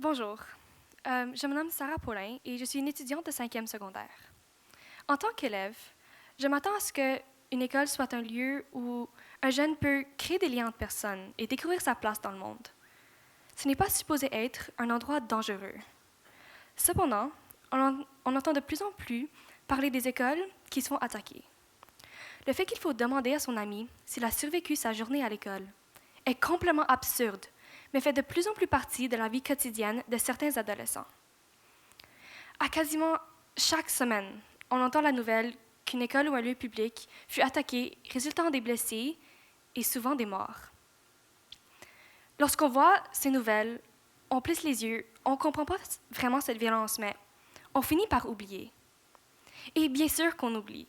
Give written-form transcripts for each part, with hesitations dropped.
Bonjour, je me nomme Sarah Paulin et je suis une étudiante de 5e secondaire. En tant qu'élève, je m'attends à ce qu'une école soit un lieu où un jeune peut créer des liens entre personnes et découvrir sa place dans le monde. Ce n'est pas supposé être un endroit dangereux. Cependant, on entend de plus en plus parler des écoles qui se font attaquer. Le fait qu'il faut demander à son ami s'il a survécu sa journée à l'école est complètement absurde, mais fait de plus en plus partie de la vie quotidienne de certains adolescents. À quasiment chaque semaine, on entend la nouvelle qu'une école ou un lieu public fut attaqué, résultant en des blessés et souvent des morts. Lorsqu'on voit ces nouvelles, on plisse les yeux, on ne comprend pas vraiment cette violence, mais on finit par oublier. Et bien sûr qu'on oublie.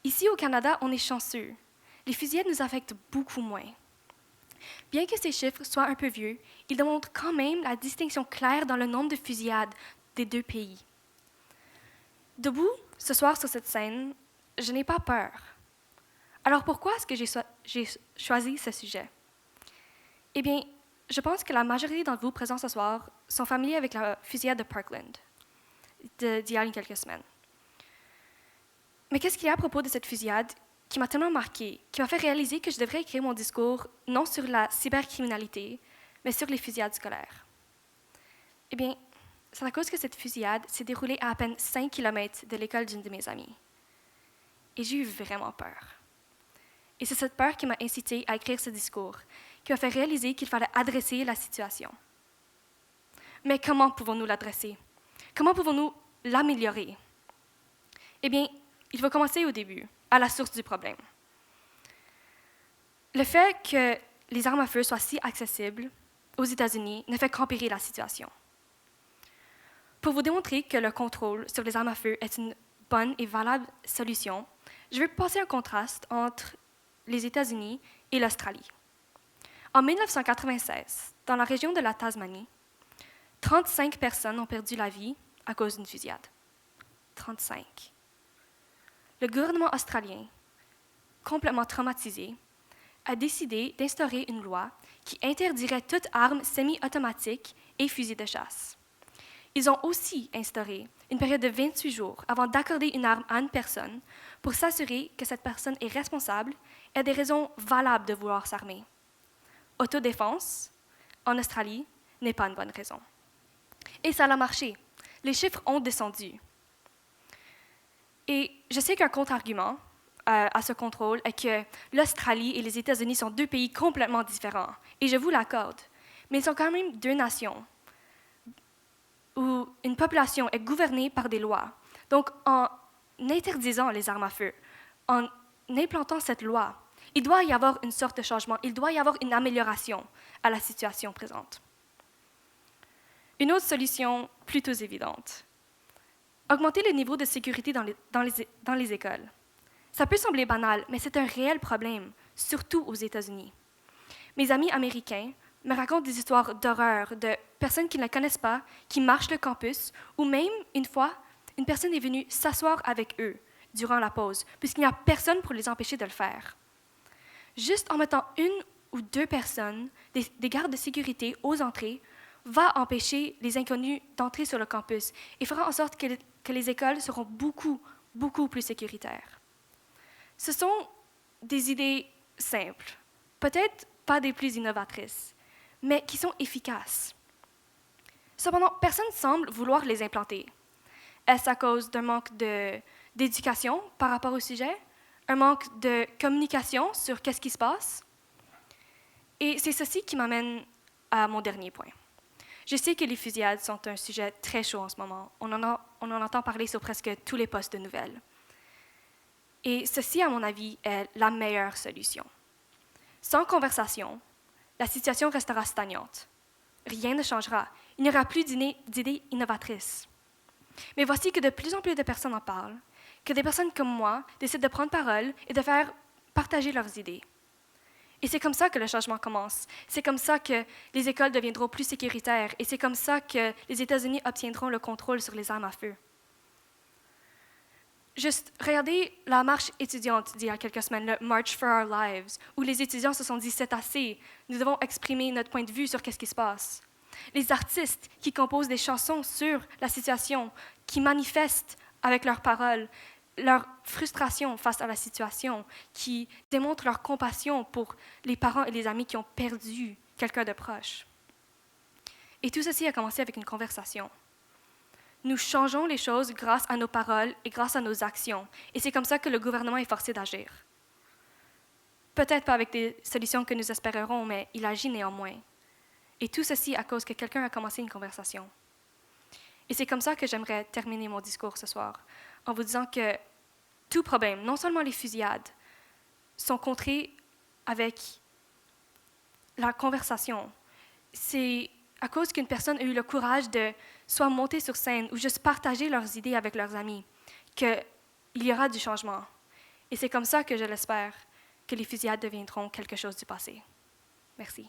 Ici au Canada, on est chanceux. Les fusillades nous affectent beaucoup moins. Bien que ces chiffres soient un peu vieux, ils démontrent quand même la distinction claire dans le nombre de fusillades des deux pays. Debout, ce soir sur cette scène, je n'ai pas peur. Alors pourquoi est-ce que j'ai choisi ce sujet? Eh bien, je pense que la majorité d'entre vous présents ce soir sont familiers avec la fusillade de Parkland d'il y a quelques semaines. Mais qu'est-ce qu'il y a à propos de cette fusillade qui m'a tellement marquée, qui m'a fait réaliser que je devrais écrire mon discours non sur la cybercriminalité, mais sur les fusillades scolaires? Eh bien, c'est à cause que cette fusillade s'est déroulée à peine 5 km de l'école d'une de mes amies. Et j'ai eu vraiment peur. Et c'est cette peur qui m'a incitée à écrire ce discours, qui m'a fait réaliser qu'il fallait adresser la situation. Mais comment pouvons-nous l'adresser? Comment pouvons-nous l'améliorer? Eh bien, il faut commencer au début, à la source du problème. Le fait que les armes à feu soient si accessibles aux États-Unis ne fait qu'empirer la situation. Pour vous démontrer que le contrôle sur les armes à feu est une bonne et valable solution, je vais passer un contraste entre les États-Unis et l'Australie. En 1996, dans la région de la Tasmanie, 35 personnes ont perdu la vie à cause d'une fusillade. 35. Le gouvernement australien, complètement traumatisé, a décidé d'instaurer une loi qui interdirait toute arme semi-automatique et fusil de chasse. Ils ont aussi instauré une période de 28 jours avant d'accorder une arme à une personne pour s'assurer que cette personne est responsable et a des raisons valables de vouloir s'armer. Autodéfense, en Australie, n'est pas une bonne raison. Et ça a marché. Les chiffres ont descendu. Et je sais qu'un contre-argument à ce contrôle est que l'Australie et les États-Unis sont deux pays complètement différents. Et je vous l'accorde. Mais ils sont quand même deux nations où une population est gouvernée par des lois. Donc, en interdisant les armes à feu, en implantant cette loi, il doit y avoir une sorte de changement, il doit y avoir une amélioration à la situation présente. Une autre solution plutôt évidente. Augmenter le niveau de sécurité dans les écoles. Ça peut sembler banal, mais c'est un réel problème, surtout aux États-Unis. Mes amis américains me racontent des histoires d'horreur de personnes qui ne la connaissent pas, qui marchent le campus, ou même, une fois, une personne est venue s'asseoir avec eux durant la pause, puisqu'il n'y a personne pour les empêcher de le faire. Juste en mettant une ou deux personnes, des gardes de sécurité aux entrées, va empêcher les inconnus d'entrer sur le campus et fera en sorte que les écoles seront beaucoup plus sécuritaires. Ce sont des idées simples, peut-être pas des plus innovatrices, mais qui sont efficaces. Cependant, personne ne semble vouloir les implanter. Est-ce à cause d'un manque d'éducation par rapport au sujet? Un manque de communication sur qu'est-ce qui se passe? Et c'est ceci qui m'amène à mon dernier point. Je sais que les fusillades sont un sujet très chaud en ce moment. On en entend parler sur presque tous les postes de nouvelles. Et ceci, à mon avis, est la meilleure solution. Sans conversation, la situation restera stagnante. Rien ne changera. Il n'y aura plus d'idées innovatrices. Mais voici que de plus en plus de personnes en parlent, que des personnes comme moi décident de prendre parole et de faire partager leurs idées. Et c'est comme ça que le changement commence. C'est comme ça que les écoles deviendront plus sécuritaires. Et c'est comme ça que les États-Unis obtiendront le contrôle sur les armes à feu. Juste, regardez la marche étudiante d'il y a quelques semaines, le March for Our Lives, où les étudiants se sont dit « c'est assez, nous devons exprimer notre point de vue sur qu'est-ce qui se passe ». Les artistes qui composent des chansons sur la situation, qui manifestent avec leurs paroles leur frustration face à la situation, qui démontrent leur compassion pour les parents et les amis qui ont perdu quelqu'un de proche. Et tout ceci a commencé avec une conversation. Nous changeons les choses grâce à nos paroles et grâce à nos actions. Et c'est comme ça que le gouvernement est forcé d'agir. Peut-être pas avec des solutions que nous espérerons, mais il agit néanmoins. Et tout ceci à cause que quelqu'un a commencé une conversation. Et c'est comme ça que j'aimerais terminer mon discours ce soir, en vous disant que tout problème, non seulement les fusillades, sont contrés avec la conversation. C'est à cause qu'une personne a eu le courage de soit monter sur scène ou juste partager leurs idées avec leurs amis, qu'il y aura du changement. Et c'est comme ça que je l'espère, que les fusillades deviendront quelque chose du passé. Merci.